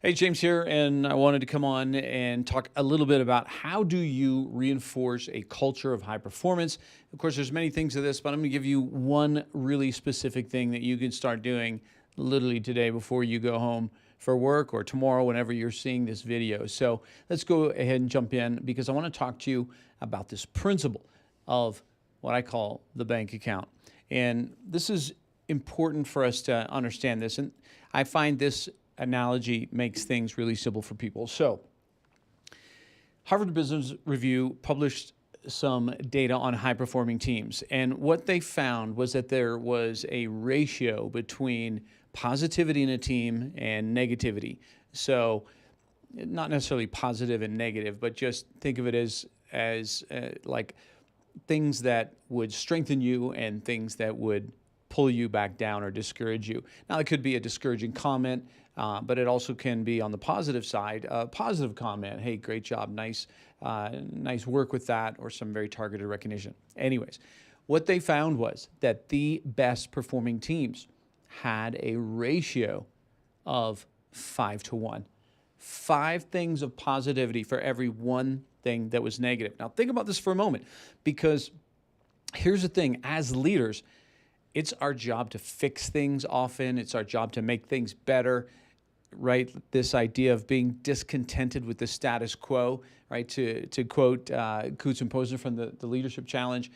Hey, James here, and I wanted to come on and talk a little bit about how do you reinforce a culture of high performance. Of course, there's many things to this, but I'm going to give you one really specific thing that you can start doing literally today before you go home for work or tomorrow whenever you're seeing this video. So let's go ahead and jump in because I want to talk to you about this principle of what I call the bank account. And this is important for us to understand this. And I find this analogy makes things really simple for people. So, Harvard Business Review published some data on high performing teams. And what they found was that there was a ratio between positivity in a team and negativity. So, not necessarily positive and negative, but just think of it as like things that would strengthen you and things that would pull you back down or discourage you. Now, it could be a discouraging comment, but it also can be on the positive side, a positive comment. Hey, great job, nice work with that, or some very targeted recognition. Anyways, what they found was that the best performing teams had a ratio of 5-to-1. 5 things of positivity for every one thing that was negative. Now, think about this for a moment, because here's the thing: as leaders, it's our job to fix things often. It's our job to make things better, right? This idea of being discontented with the status quo, right? To quote Coutts and Posner from the Leadership Challenge.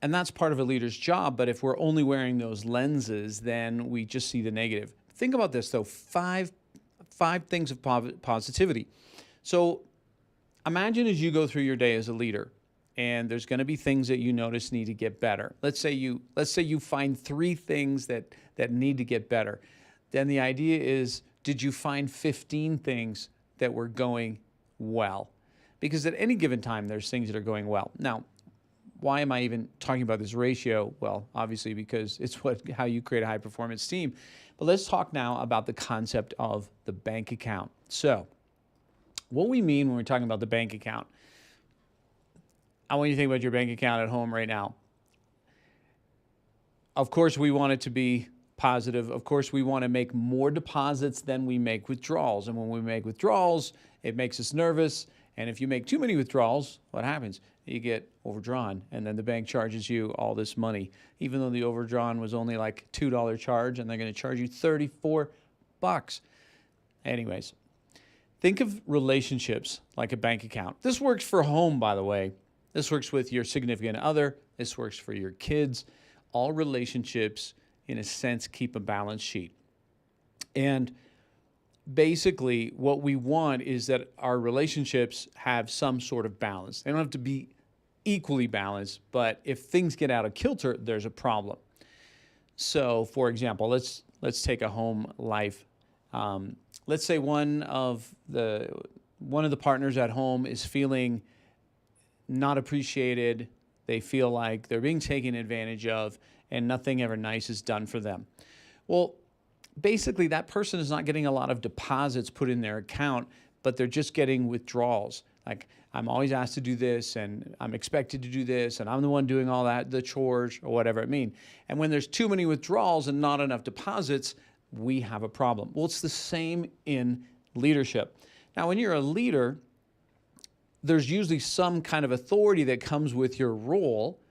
And that's part of a leader's job, but if we're only wearing those lenses, then we just see the negative. Think about this, though: five things of positivity. So imagine as you go through your day as a leader, and there's going to be things that you notice need to get better. Let's say you find 3 things that need to get better. Then the idea is, did you find 15 things that were going well? Because at any given time, there's things that are going well. Now, why am I even talking about this ratio? Well, obviously because it's how you create a high-performance team. But let's talk now about the concept of the bank account. So, what we mean when we're talking about the bank account, I want you to think about your bank account at home right now. Of course, we want it to be positive. Of course, we want to make more deposits than we make withdrawals. And when we make withdrawals, it makes us nervous. And if you make too many withdrawals, what happens? You get overdrawn, and then the bank charges you all this money, even though the overdrawn was only like $2 charge, and they're going to charge you $34. Anyways, think of relationships like a bank account. This works for home, by the way. This works with your significant other. This works for your kids. All relationships, in a sense, keep a balance sheet. And basically, what we want is that our relationships have some sort of balance. They don't have to be equally balanced, but if things get out of kilter, there's a problem. So, for example, let's take a home life. Let's say one of the partners at home is feeling not appreciated. They feel like they're being taken advantage of, and nothing ever nice is done for them. Well, basically, that person is not getting a lot of deposits put in their account, but they're just getting withdrawals. Like, I'm always asked to do this, and I'm expected to do this, and I'm the one doing all that, the chores, or whatever it means. And when there's too many withdrawals and not enough deposits, we have a problem. Well, it's the same in leadership. Now, when you're a leader, there's usually some kind of authority that comes with your role.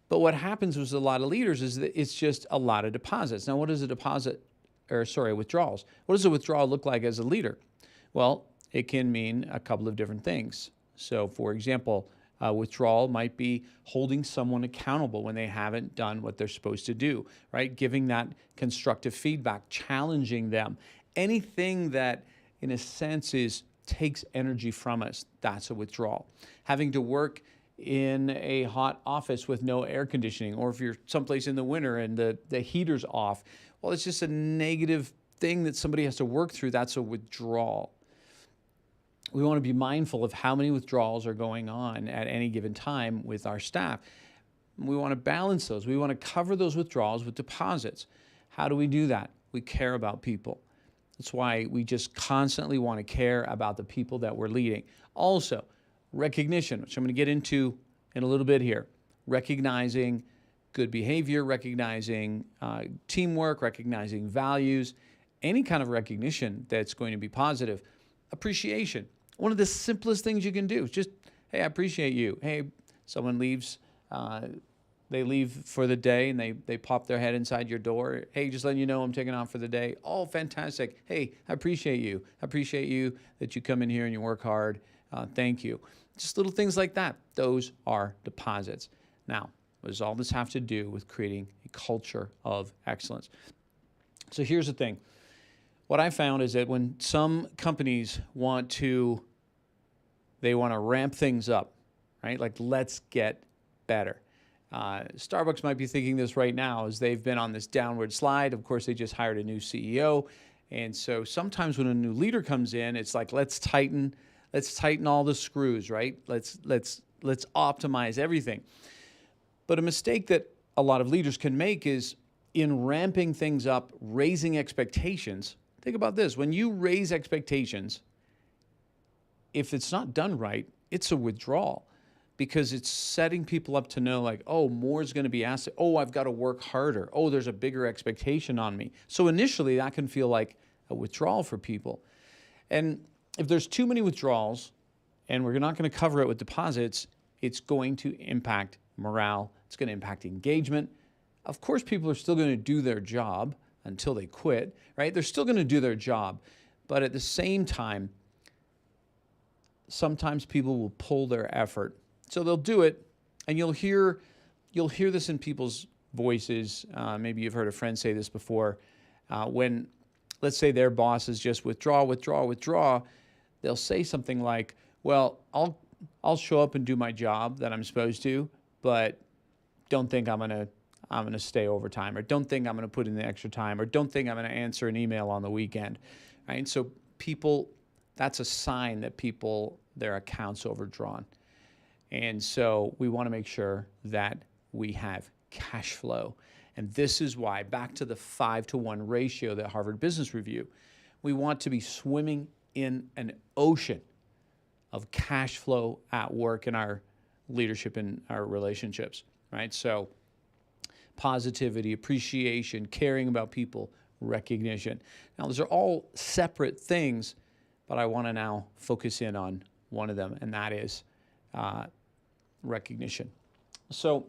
But what happens with a lot of leaders is that it's just a lot of deposits. Now, what is withdrawals? What does a withdrawal look like as a leader? Well, it can mean a couple of different things. So, for example, a withdrawal might be holding someone accountable when they haven't done what they're supposed to do, right? Giving that constructive feedback, challenging them. Anything that, in a sense, takes energy from us, that's a withdrawal. Having to work in a hot office with no air conditioning, or if you're someplace in the winter and the heater's off, well, it's just a negative thing that somebody has to work through. That's a withdrawal. We want to be mindful of how many withdrawals are going on at any given time with our staff. We want to balance those. We want to cover those withdrawals with deposits. How do we do that? We care about people. That's why we just constantly want to care about the people that we're leading. Also, recognition, which I'm going to get into in a little bit here. Recognizing good behavior, recognizing teamwork, recognizing values, any kind of recognition that's going to be positive. Appreciation. One of the simplest things you can do is just, hey, I appreciate you. Hey, someone leaves, they leave for the day and they pop their head inside your door. Hey, just letting you know I'm taking off for the day. Oh, fantastic. Hey, I appreciate you. I appreciate you that you come in here and you work hard. Thank you. Just little things like that. Those are deposits. Now, what does all this have to do with creating a culture of excellence? So here's the thing. What I found is that when some companies want to ramp things up, right? Like, let's get better. Starbucks might be thinking this right now as they've been on this downward slide. Of course, they just hired a new CEO. And so sometimes when a new leader comes in, it's like, let's tighten all the screws, right? Let's optimize everything. But a mistake that a lot of leaders can make is in ramping things up, raising expectations. Think about this. When you raise expectations, if it's not done right, it's a withdrawal, because it's setting people up to know, like, oh, more is going to be asked. Oh, I've got to work harder. Oh, there's a bigger expectation on me. So initially that can feel like a withdrawal for people. And if there's too many withdrawals and we're not going to cover it with deposits, it's going to impact morale. It's going to impact engagement. Of course, people are still going to do their job until they quit, right? They're still going to do their job. But at the same time, sometimes people will pull their effort. So they'll do it, and you'll hear this in people's voices. Maybe you've heard a friend say this before. When, let's say, their boss is just withdraw, they'll say something like, well, I'll show up and do my job that I'm supposed to, but don't think I'm gonna stay overtime, or don't think I'm gonna put in the extra time, or don't think I'm gonna answer an email on the weekend, right? And so people, that's a sign that their account's overdrawn. And so we want to make sure that we have cash flow. And this is why, back to the 5-to-1 ratio that Harvard Business Review, we want to be swimming in an ocean of cash flow at work in our leadership and our relationships, right? So positivity, appreciation, caring about people, recognition. Now, those are all separate things, but I want to now focus in on one of them, and that is recognition. So,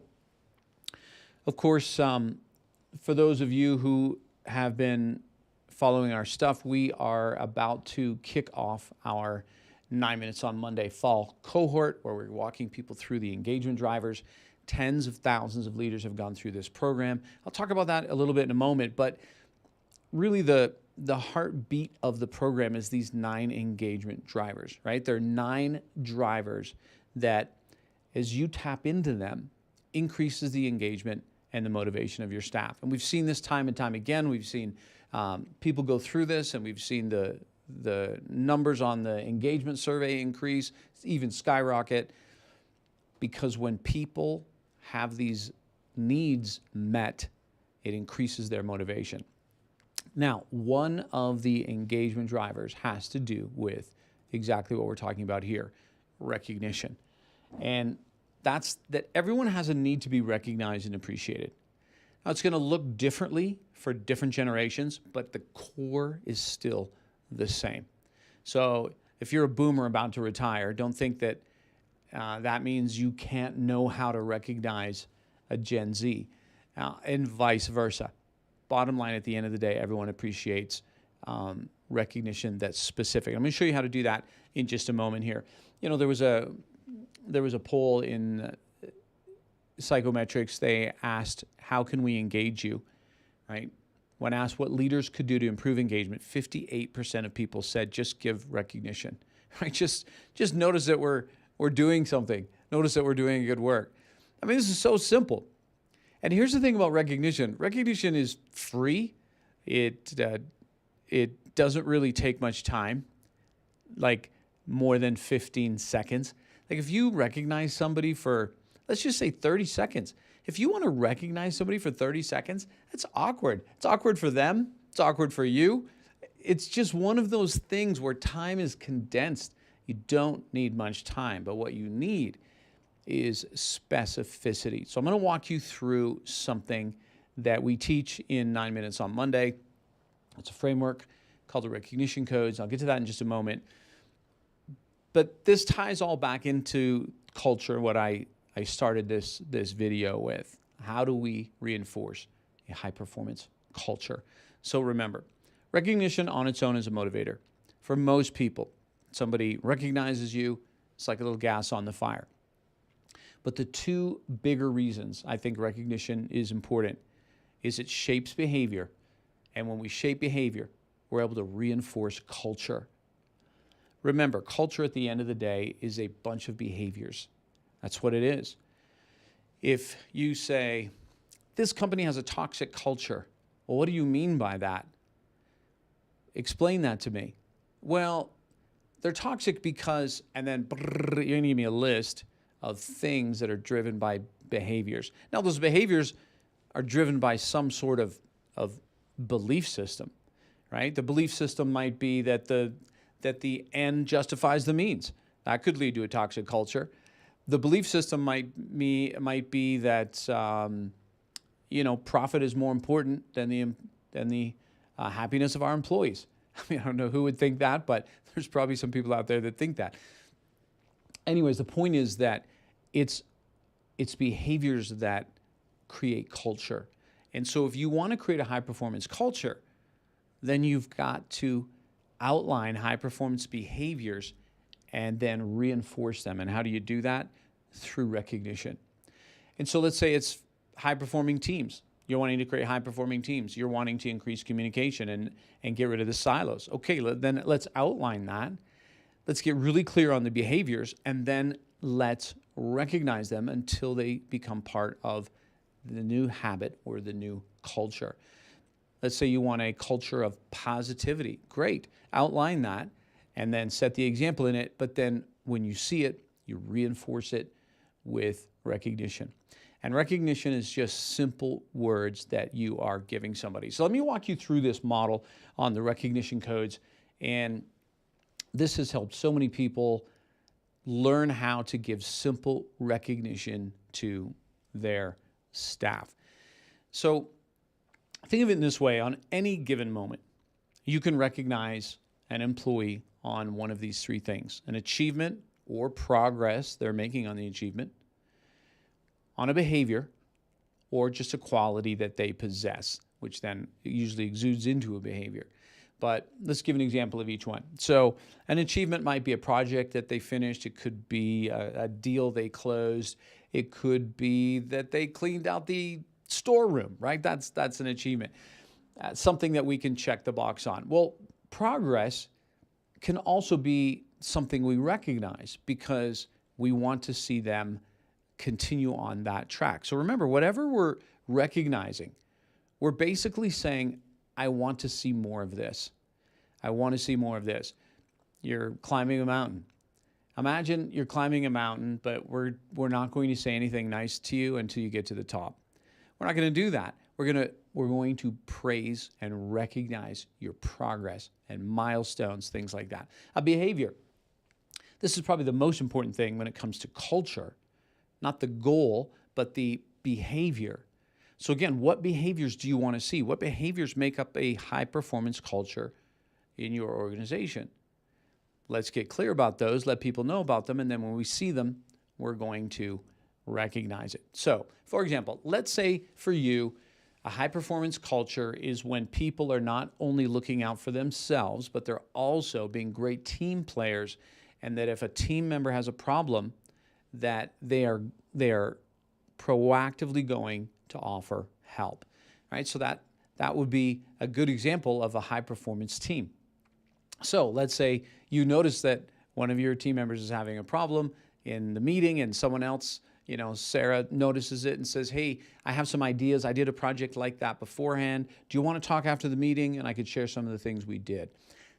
of course, for those of you who have been following our stuff, we are about to kick off our 9 Minutes on Monday fall cohort, where we're walking people through the engagement drivers. Tens of thousands of leaders have gone through this program. I'll talk about that a little bit in a moment, but really the heartbeat of the program is these 9 engagement drivers, right? There are 9 drivers that, as you tap into them, increases the engagement and the motivation of your staff. And we've seen this time and time again. We've seen people go through this, and we've seen the numbers on the engagement survey increase, even skyrocket, because when people have these needs met, it increases their motivation. Now, one of the engagement drivers has to do with exactly what we're talking about here, recognition. And that's that everyone has a need to be recognized and appreciated. Now, it's going to look differently for different generations, but the core is still the same. So if you're a boomer about to retire, don't think that that means you can't know how to recognize a Gen Z, and vice versa. Bottom line, at the end of the day, everyone appreciates recognition that's specific. I'm going to show you how to do that in just a moment here. You know, there was a poll in Psychometrics. They asked, how can we engage you, right? When asked what leaders could do to improve engagement, 58% of people said just give recognition, right? Just notice that we're doing something. Notice that we're doing good work. I mean, this is so simple. And here's the thing about recognition. Recognition is free. It doesn't really take much time, like more than 15 seconds. Like if you recognize somebody for, let's just say 30 seconds. If you want to recognize somebody for 30 seconds, that's awkward. It's awkward for them. It's awkward for you. It's just one of those things where time is condensed. You don't need much time, but what you need is specificity. So I'm going to walk you through something that we teach in 9 Minutes on Monday. It's a framework called the recognition codes. I'll get to that in just a moment. But this ties all back into culture, what I started this video with. How do we reinforce a high-performance culture? So remember, recognition on its own is a motivator. For most people, somebody recognizes you, it's like a little gas on the fire. But the two bigger reasons I think recognition is important is it shapes behavior. And when we shape behavior, we're able to reinforce culture. Remember, culture at the end of the day is a bunch of behaviors. That's what it is. If you say, this company has a toxic culture, well, what do you mean by that? Explain that to me. Well, they're toxic because, and then you're going to give me a list of things that are driven by behaviors. Now, those behaviors are driven by some sort of belief system, right? The belief system might be that the end justifies the means. That could lead to a toxic culture. The belief system might be that profit is more important than the happiness of our employees. I mean, I don't know who would think that, but there's probably some people out there that think that. Anyways, the point is that it's behaviors that create culture. And so if you want to create a high-performance culture, then you've got to outline high-performance behaviors and then reinforce them. And how do you do that? Through recognition. And so let's say it's high-performing teams. You're wanting to create high-performing teams. You're wanting to increase communication and get rid of the silos. Okay, then let's outline that. Let's get really clear on the behaviors, and then let's recognize them until they become part of the new habit or the new culture. Let's say you want a culture of positivity. Great. Outline that and then set the example in it. But then when you see it, you reinforce it with recognition. And recognition is just simple words that you are giving somebody. So let me walk you through this model on the recognition codes. And this has helped so many people learn how to give simple recognition to their staff. So think of it in this way. On any given moment, you can recognize an employee on one of these three things: an achievement or progress they're making on the achievement, on a behavior, or just a quality that they possess, which then usually exudes into a behavior. But let's give an example of each one. So an achievement might be a project that they finished. It could be a deal they closed. It could be that they cleaned out the storeroom, right? That's an achievement. Something that we can check the box on. Well, progress can also be something we recognize because we want to see them continue on that track. So remember, whatever we're recognizing, we're basically saying, I want to see more of this. I want to see more of this. You're climbing a mountain. Imagine you're climbing a mountain, but we're not going to say anything nice to you until you get to the top. We're not going to do that. We're going to praise and recognize your progress and milestones, things like that. A behavior. This is probably the most important thing when it comes to culture. Not the goal, but the behavior. So again, what behaviors do you want to see? What behaviors make up a high-performance culture in your organization? Let's get clear about those, let people know about them, and then when we see them, we're going to recognize it. So, for example, let's say for you, a high-performance culture is when people are not only looking out for themselves, but they're also being great team players, and that if a team member has a problem, that they are proactively going to offer help, right? So that would be a good example of a high-performance team. So let's say you notice that one of your team members is having a problem in the meeting and someone else, Sarah notices it and says, hey, I have some ideas. I did a project like that beforehand. Do you want to talk after the meeting? And I could share some of the things we did.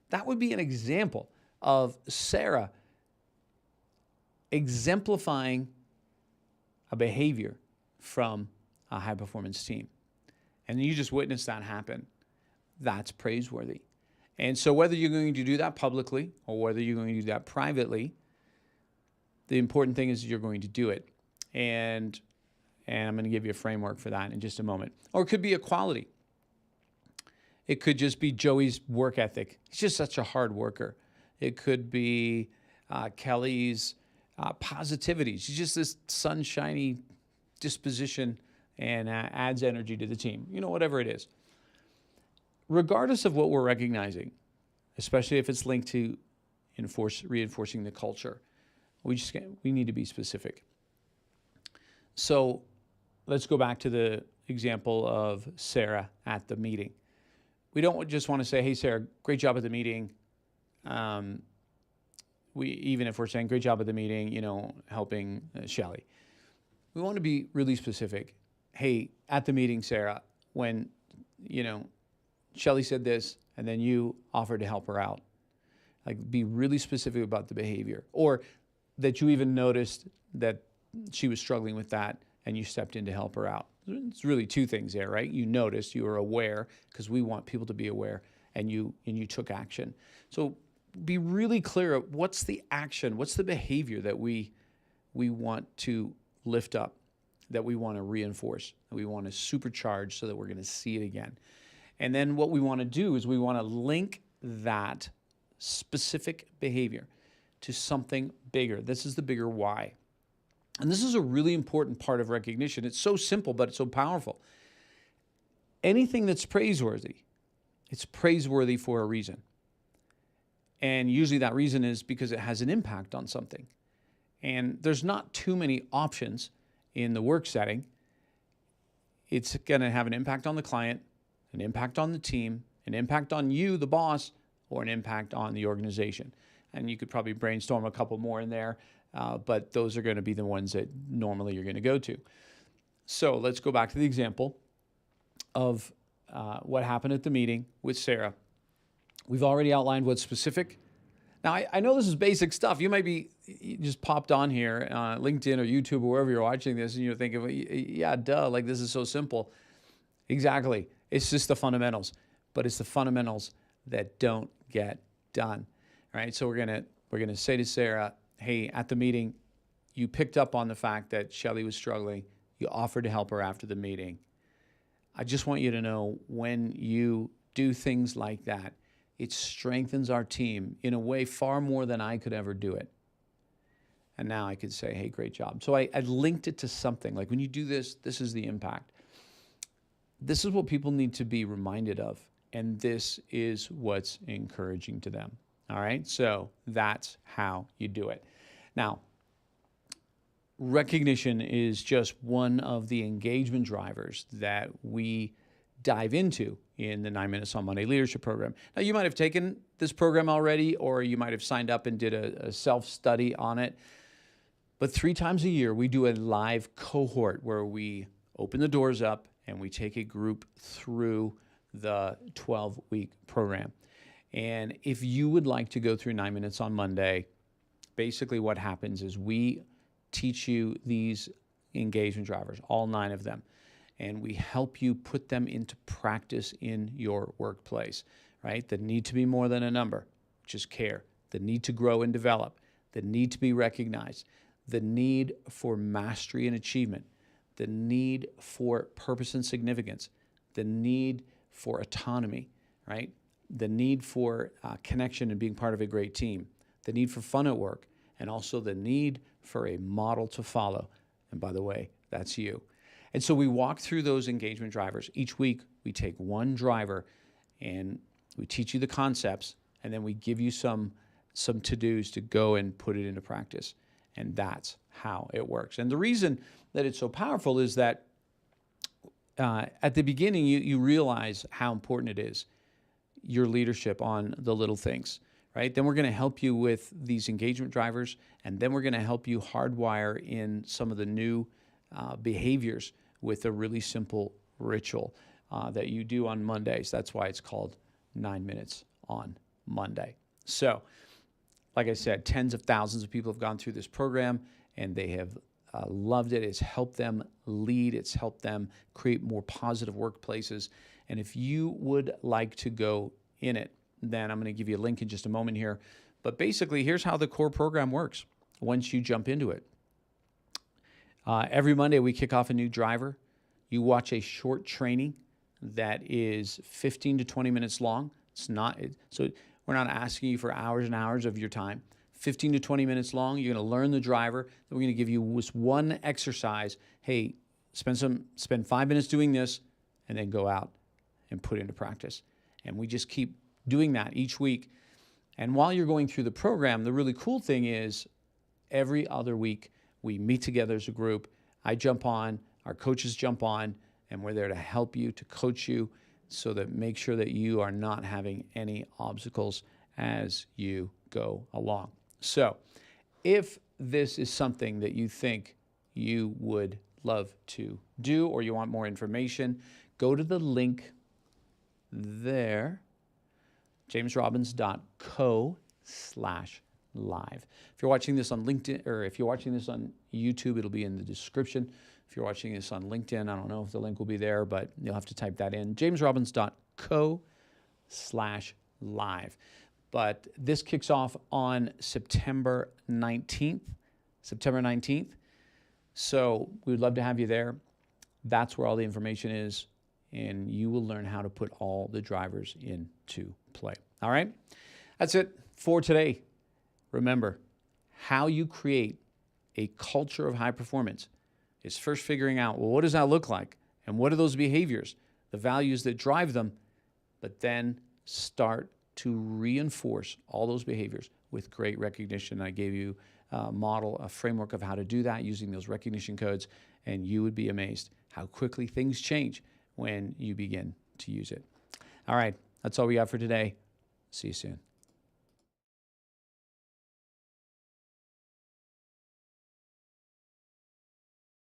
That would be an example of Sarah exemplifying a behavior from a high-performance team. And you just witnessed that happen. That's praiseworthy. And so whether you're going to do that publicly or whether you're going to do that privately, the important thing is you're going to do it. And I'm going to give you a framework for that in just a moment. Or it could be a quality. It could just be Joey's work ethic. He's just such a hard worker. It could be Kelly's positivity. She's just this sunshiny disposition and adds energy to the team. Whatever it is. Regardless of what we're recognizing, especially if it's linked to reinforcing the culture, we need to be specific. So let's go back to the example of Sarah at the meeting. We don't just want to say, hey, Sarah, great job at the meeting. Even if we're saying great job at the meeting, helping Shelly. We want to be really specific. Hey, at the meeting, Sarah, when, Shelly said this, and then you offered to help her out. Like, be really specific about the behavior, or that you even noticed that she was struggling with that and you stepped in to help her out. It's really two things there, right? You noticed, you were aware, because we want people to be aware, and you took action. So be really clear, what's the action, what's the behavior that we want to lift up, that we want to reinforce, that we want to supercharge so that we're going to see it again. And then what we want to do is we want to link that specific behavior to something bigger. This is the bigger why. And this is a really important part of recognition. It's so simple, but it's so powerful. Anything that's praiseworthy, it's praiseworthy for a reason. And usually that reason is because it has an impact on something. And there's not too many options in the work setting. It's going to have an impact on the client, an impact on the team, an impact on you, the boss, or an impact on the organization. And you could probably brainstorm a couple more in there, but those are going to be the ones that normally you're going to go to. So let's go back to the example of what happened at the meeting with Sarah. We've already outlined what's specific. Now, I know this is basic stuff. You just popped on here, LinkedIn or YouTube or wherever you're watching this, and you're thinking, yeah, duh, like this is so simple. Exactly. It's just the fundamentals, but it's the fundamentals that don't get done. All right. So we're gonna say to Sarah, hey, at the meeting, you picked up on the fact that Shelly was struggling. You offered to help her after the meeting. I just want you to know, when you do things like that, it strengthens our team in a way far more than I could ever do it. And now I could say, hey, great job. So I linked it to something. Like, when you do this, this is the impact. This is what people need to be reminded of. And this is what's encouraging to them. All right? So that's how you do it. Now, recognition is just one of the engagement drivers that we dive into in the 9 Minutes on Monday Leadership Program. Now, you might have taken this program already, or you might have signed up and did a self-study on it. But 3 times a year, we do a live cohort where we open the doors up and we take a group through the 12-week program. And if you would like to go through 9 Minutes on Monday, basically what happens is we teach you these engagement drivers, all 9 of them, and we help you put them into practice in your workplace, right? The need to be more than a number, which is care. The need to grow and develop. The need to be recognized. The need for mastery and achievement. The need for purpose and significance. The need for autonomy, right? The need for connection and being part of a great team. The need for fun at work. And also the need for a model to follow. And by the way, that's you. And so we walk through those engagement drivers. Each week, we take one driver and we teach you the concepts, and then we give you some to-dos to go and put it into practice. And that's how it works. And the reason that it's so powerful is that at the beginning, you realize how important it is, your leadership on the little things, right? Then we're going to help you with these engagement drivers, and then we're going to help you hardwire in some of the new behaviors with a really simple ritual that you do on Mondays. That's why it's called 9 Minutes on Monday. So, like I said, tens of thousands of people have gone through this program, and they have loved it. It's helped them lead. It's helped them create more positive workplaces. And if you would like to go in it, then I'm going to give you a link in just a moment here. But basically, here's how the core program works once you jump into it. Every Monday, we kick off a new driver. You watch a short training that is 15 to 20 minutes long. It's not, so we're not asking you for hours and hours of your time. 15 to 20 minutes long. You're going to learn the driver. Then we're going to give you this one exercise. Hey, spend 5 minutes doing this, and then go out and put into practice. And we just keep doing that each week. And while you're going through the program, the really cool thing is every other week we meet together as a group. I jump on, our coaches jump on, and we're there to help you, to coach you, so that make sure that you are not having any obstacles as you go along. So if this is something that you think you would love to do, or you want more information, go to the link there, jamesrobbins.co/live. If you're watching this on LinkedIn, or if you're watching this on YouTube, it'll be in the description. If you're watching this on LinkedIn, I don't know if the link will be there, but you'll have to type that in, jamesrobbins.co/live. But this kicks off on September 19th. So we would love to have you there. That's where all the information is, and you will learn how to put all the drivers into play. All right? That's it for today. Remember, how you create a culture of high performance is first figuring out, well, what does that look like? And what are those behaviors, the values that drive them? But then start to reinforce all those behaviors with great recognition. I gave you a model, a framework of how to do that using those recognition codes, and you would be amazed how quickly things change when you begin to use it. All right, that's all we got for today. See you soon.